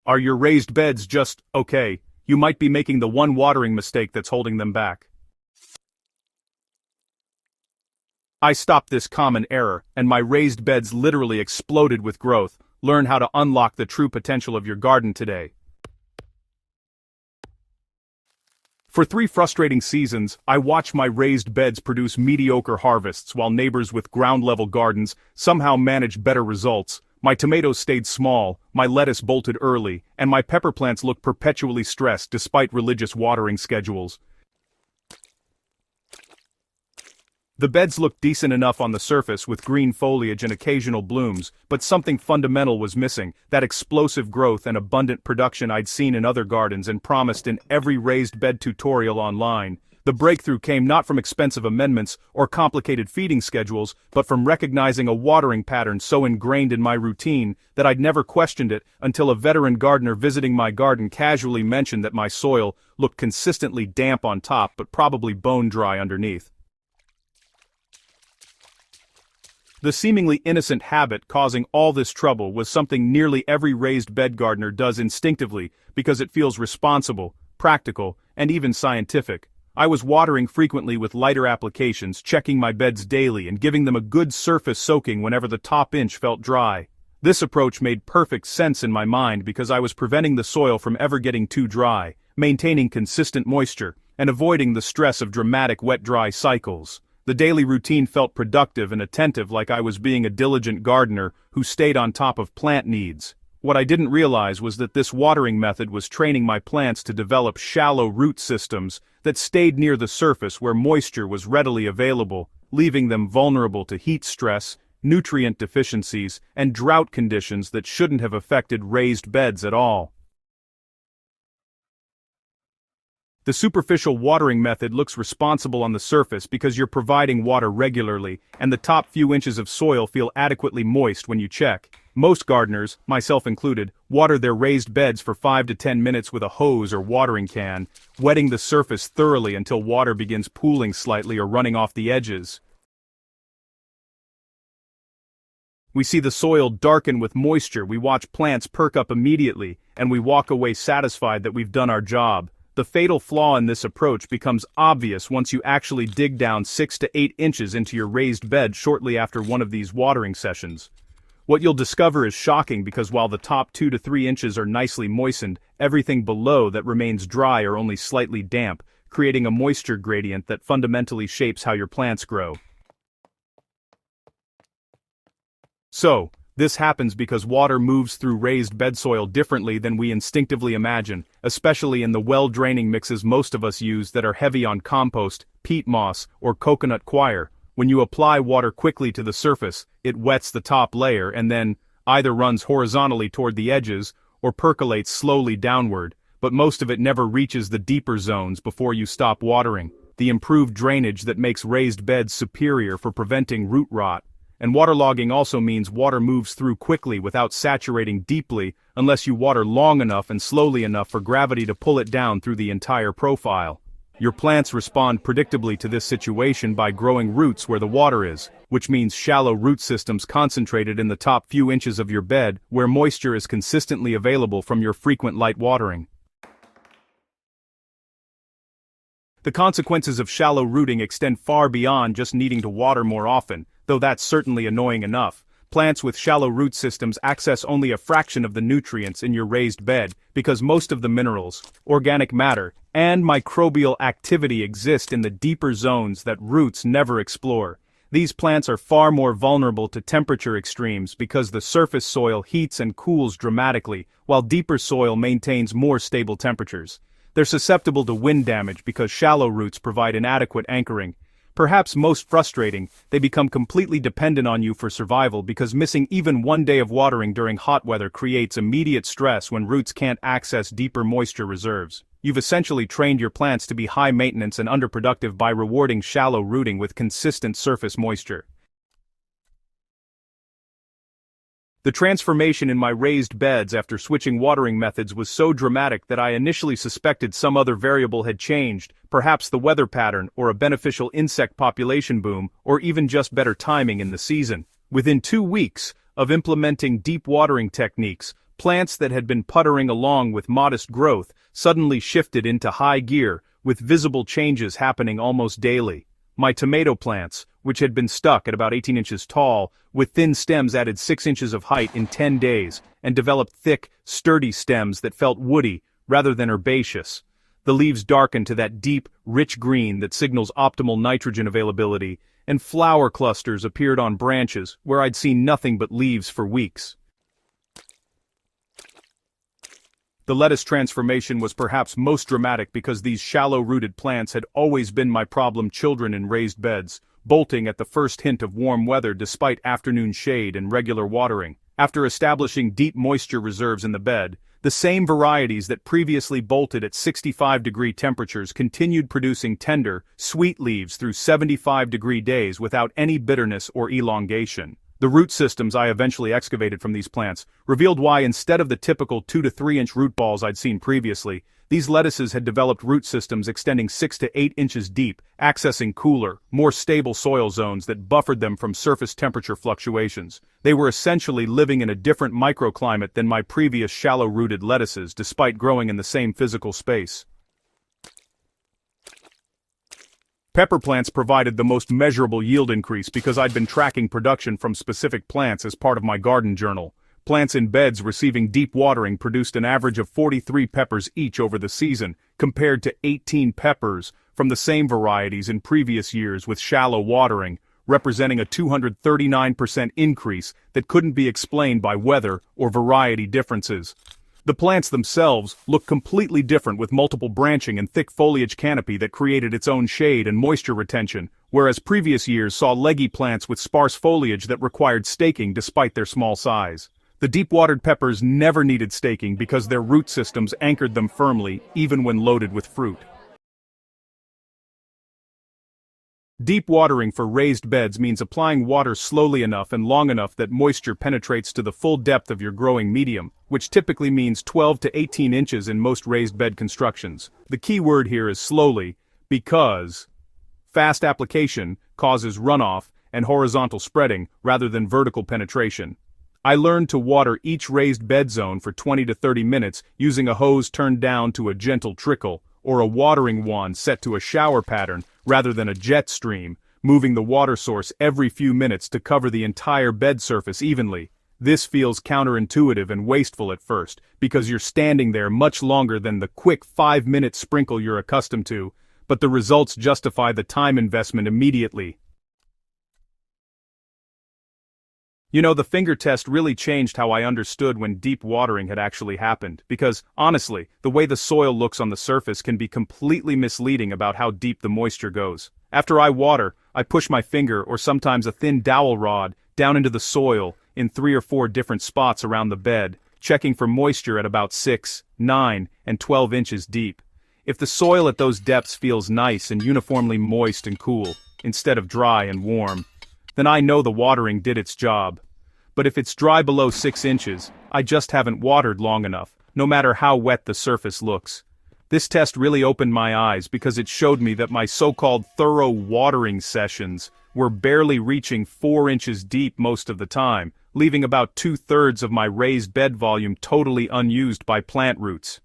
Are your raised beds just okay? You might be making the one watering mistake that's holding them back. I stopped this common error, and my raised beds literally exploded with growth. Learn how to unlock the true potential of your garden today. For 3 frustrating seasons, I watched my raised beds produce mediocre harvests while neighbors with ground-level gardens somehow managed better results. My tomatoes stayed small, my lettuce bolted early, and my pepper plants looked perpetually stressed despite religious watering schedules. The beds looked decent enough on the surface with green foliage and occasional blooms, but something fundamental was missing, that explosive growth and abundant production I'd seen in other gardens and promised in every raised bed tutorial online. The breakthrough came not from expensive amendments or complicated feeding schedules, but from recognizing a watering pattern so ingrained in my routine that I'd never questioned it until a veteran gardener visiting my garden casually mentioned that my soil looked consistently damp on top but probably bone dry underneath. The seemingly innocent habit causing all this trouble was something nearly every raised bed gardener does instinctively because it feels responsible, practical, and even scientific. I was watering frequently with lighter applications, checking my beds daily and giving them a good surface soaking whenever the top inch felt dry. This approach made perfect sense in my mind because I was preventing the soil from ever getting too dry, maintaining consistent moisture, and avoiding the stress of dramatic wet-dry cycles. The daily routine felt productive and attentive, like I was being a diligent gardener who stayed on top of plant needs. What I didn't realize was that this watering method was training my plants to develop shallow root systems that stayed near the surface where moisture was readily available, leaving them vulnerable to heat stress, nutrient deficiencies, and drought conditions that shouldn't have affected raised beds at all. The superficial watering method looks responsible on the surface because you're providing water regularly, and the top few inches of soil feel adequately moist when you check. Most gardeners, myself included, water their raised beds for 5 to 10 minutes with a hose or watering can, wetting the surface thoroughly until water begins pooling slightly or running off the edges. We see the soil darken with moisture, we watch plants perk up immediately, and we walk away satisfied that we've done our job. The fatal flaw in this approach becomes obvious once you actually dig down 6 to 8 inches into your raised bed shortly after one of these watering sessions. What you'll discover is shocking because while the top 2 to 3 inches are nicely moistened, everything below that remains dry or only slightly damp, creating a moisture gradient that fundamentally shapes how your plants grow. So, this happens because water moves through raised bed soil differently than we instinctively imagine, especially in the well-draining mixes most of us use that are heavy on compost, peat moss, or coconut coir. When you apply water quickly to the surface, it wets the top layer and then either runs horizontally toward the edges or percolates slowly downward, but most of it never reaches the deeper zones before you stop watering. The improved drainage that makes raised beds superior for preventing root rot. And waterlogging also means water moves through quickly without saturating deeply unless you water long enough and slowly enough for gravity to pull it down through the entire profile. Your plants respond predictably to this situation by growing roots where the water is, which means shallow root systems concentrated in the top few inches of your bed where moisture is consistently available from your frequent light watering. The consequences of shallow rooting extend far beyond just needing to water more often, though that's certainly annoying enough. Plants with shallow root systems access only a fraction of the nutrients in your raised bed because most of the minerals, organic matter, and microbial activity exist in the deeper zones that roots never explore. These plants are far more vulnerable to temperature extremes because the surface soil heats and cools dramatically, while deeper soil maintains more stable temperatures. They're susceptible to wind damage because shallow roots provide inadequate anchoring. Perhaps most frustrating, they become completely dependent on you for survival because missing even one day of watering during hot weather creates immediate stress when roots can't access deeper moisture reserves. You've essentially trained your plants to be high maintenance and underproductive by rewarding shallow rooting with consistent surface moisture. The transformation in my raised beds after switching watering methods was so dramatic that I initially suspected some other variable had changed, perhaps the weather pattern or a beneficial insect population boom, or even just better timing in the season. Within 2 weeks of implementing deep watering techniques, Plants that had been puttering along with modest growth suddenly shifted into high gear, with visible changes happening almost daily. My tomato plants, which had been stuck at about 18 inches tall, with thin stems added 6 inches of height in 10 days, and developed thick, sturdy stems that felt woody, rather than herbaceous. The leaves darkened to that deep, rich green that signals optimal nitrogen availability, and flower clusters appeared on branches where I'd seen nothing but leaves for weeks. The lettuce transformation was perhaps most dramatic because these shallow-rooted plants had always been my problem children in raised beds, bolting at the first hint of warm weather despite afternoon shade and regular watering. After establishing deep moisture reserves in the bed, the same varieties that previously bolted at 65-degree temperatures continued producing tender, sweet leaves through 75-degree days without any bitterness or elongation. The root systems I eventually excavated from these plants revealed why, instead of the typical 2 to 3 inch root balls I'd seen previously, these lettuces had developed root systems extending 6 to 8 inches deep, accessing cooler, more stable soil zones that buffered them from surface temperature fluctuations. They were essentially living in a different microclimate than my previous shallow-rooted lettuces, despite growing in the same physical space. Pepper plants provided the most measurable yield increase because I'd been tracking production from specific plants as part of my garden journal. Plants in beds receiving deep watering produced an average of 43 peppers each over the season, compared to 18 peppers from the same varieties in previous years with shallow watering, representing a 239% increase that couldn't be explained by weather or variety differences. The plants themselves looked completely different, with multiple branching and thick foliage canopy that created its own shade and moisture retention, whereas previous years saw leggy plants with sparse foliage that required staking despite their small size. The deep-watered peppers never needed staking because their root systems anchored them firmly, even when loaded with fruit. Deep watering for raised beds means applying water slowly enough and long enough that moisture penetrates to the full depth of your growing medium, which typically means 12 to 18 inches in most raised bed constructions. The key word here is slowly, because fast application causes runoff and horizontal spreading rather than vertical penetration. I learned to water each raised bed zone for 20 to 30 minutes using a hose turned down to a gentle trickle, or a watering wand set to a shower pattern rather than a jet stream, moving the water source every few minutes to cover the entire bed surface evenly. This feels counterintuitive and wasteful at first, because you're standing there much longer than the quick 5-minute sprinkle you're accustomed to, but the results justify the time investment immediately. You know, the finger test really changed how I understood when deep watering had actually happened, because, honestly, the way the soil looks on the surface can be completely misleading about how deep the moisture goes. After I water, I push my finger, or sometimes a thin dowel rod, down into the soil in 3 or 4 different spots around the bed, checking for moisture at about 6, 9, and 12 inches deep. If the soil at those depths feels nice and uniformly moist and cool, instead of dry and warm, then I know the watering did its job. But if it's dry below 6 inches, I just haven't watered long enough, no matter how wet the surface looks. This test really opened my eyes because it showed me that my so-called thorough watering sessions were barely reaching 4 inches deep most of the time, leaving about 2/3 of my raised bed volume totally unused by plant roots.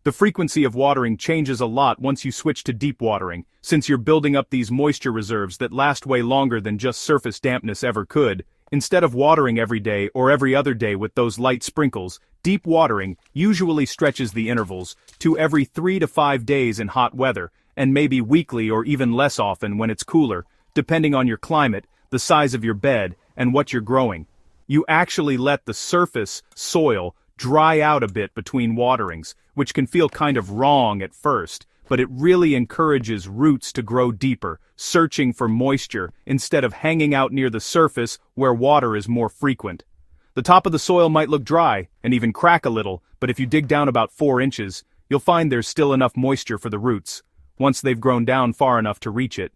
The frequency of watering changes a lot once you switch to deep watering, since you're building up these moisture reserves that last way longer than just surface dampness ever could. Instead of watering every day or every other day with those light sprinkles, deep watering usually stretches the intervals to every 3 to 5 days in hot weather, and maybe weekly or even less often when it's cooler, depending on your climate, the size of your bed, and what you're growing. You actually let the surface soil dry out a bit between waterings, which can feel kind of wrong at first, but it really encourages roots to grow deeper, searching for moisture instead of hanging out near the surface where water is more frequent. The top of the soil might look dry, and even crack a little, but if you dig down about 4 inches, you'll find there's still enough moisture for the roots, once they've grown down far enough to reach it.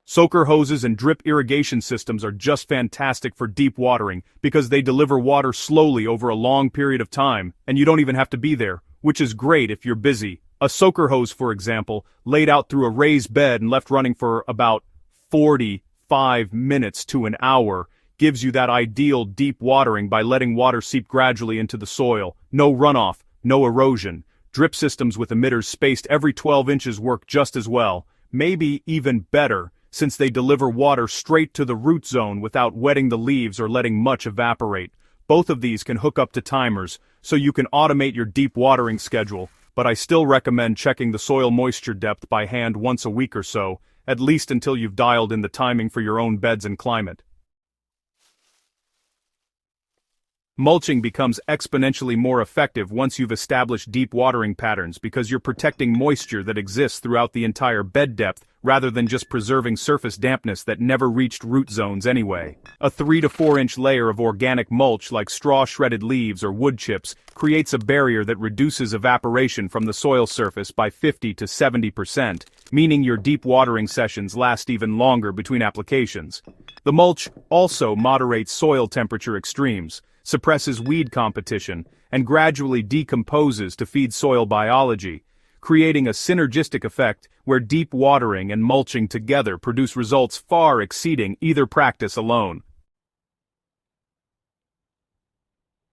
Soaker hoses and drip irrigation systems are just fantastic for deep watering because they deliver water slowly over a long period of time, and you don't even have to be there, which is great if you're busy. A soaker hose, for example, laid out through a raised bed and left running for about 40, 5 minutes to an hour, gives you that ideal deep watering by letting water seep gradually into the soil. No runoff, no erosion. Drip systems with emitters spaced every 12 inches work just as well, maybe even better, since they deliver water straight to the root zone without wetting the leaves or letting much evaporate. Both of these can hook up to timers, so you can automate your deep watering schedule, but I still recommend checking the soil moisture depth by hand once a week or so, at least until you've dialed in the timing for your own beds and climate. Mulching becomes exponentially more effective once you've established deep watering patterns because you're protecting moisture that exists throughout the entire bed depth rather than just preserving surface dampness that never reached root zones anyway. A 3 to 4 inch layer of organic mulch like straw shredded leaves or wood chips creates a barrier that reduces evaporation from the soil surface by 50 to 70%, meaning your deep watering sessions last even longer between applications. The mulch also moderates soil temperature extremes, suppresses weed competition, and gradually decomposes to feed soil biology, creating a synergistic effect where deep watering and mulching together produce results far exceeding either practice alone.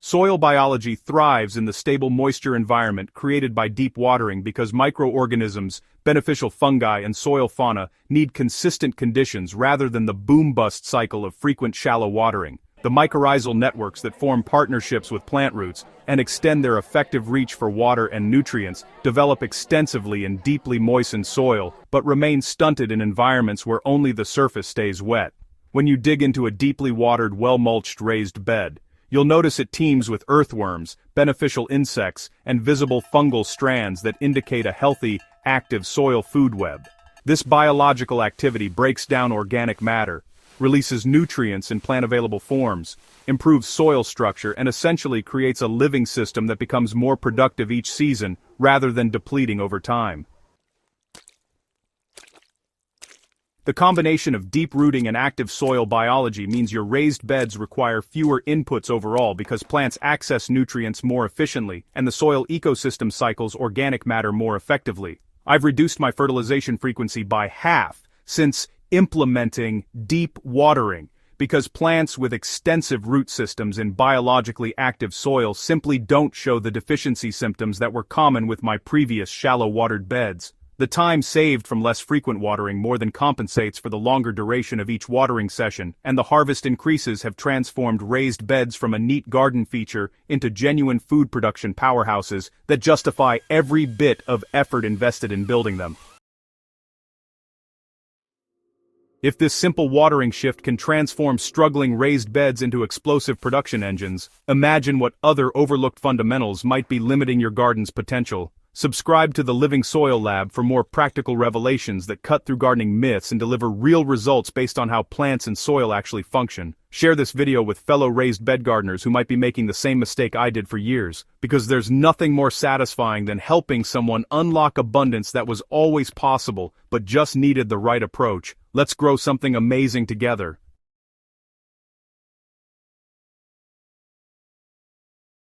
Soil biology thrives in the stable moisture environment created by deep watering because microorganisms, beneficial fungi, and soil fauna need consistent conditions rather than the boom-bust cycle of frequent shallow watering. The mycorrhizal networks that form partnerships with plant roots and extend their effective reach for water and nutrients develop extensively in deeply moistened soil, but remain stunted in environments where only the surface stays wet. When you dig into a deeply watered, well-mulched raised bed, you'll notice it teems with earthworms, beneficial insects, and visible fungal strands that indicate a healthy, active soil food web. This biological activity breaks down organic matter, releases nutrients in plant-available forms, improves soil structure, and essentially creates a living system that becomes more productive each season rather than depleting over time. The combination of deep rooting and active soil biology means your raised beds require fewer inputs overall because plants access nutrients more efficiently and the soil ecosystem cycles organic matter more effectively. I've reduced my fertilization frequency by half since implementing deep watering, because plants with extensive root systems in biologically active soil simply don't show the deficiency symptoms that were common with my previous shallow-watered beds. The time saved from less frequent watering more than compensates for the longer duration of each watering session, and the harvest increases have transformed raised beds from a neat garden feature into genuine food production powerhouses that justify every bit of effort invested in building them. If this simple watering shift can transform struggling raised beds into explosive production engines, imagine what other overlooked fundamentals might be limiting your garden's potential. Subscribe to the Living Soil Lab for more practical revelations that cut through gardening myths and deliver real results based on how plants and soil actually function. Share this video with fellow raised bed gardeners who might be making the same mistake I did for years, because there's nothing more satisfying than helping someone unlock abundance that was always possible but just needed the right approach. Let's grow something amazing together.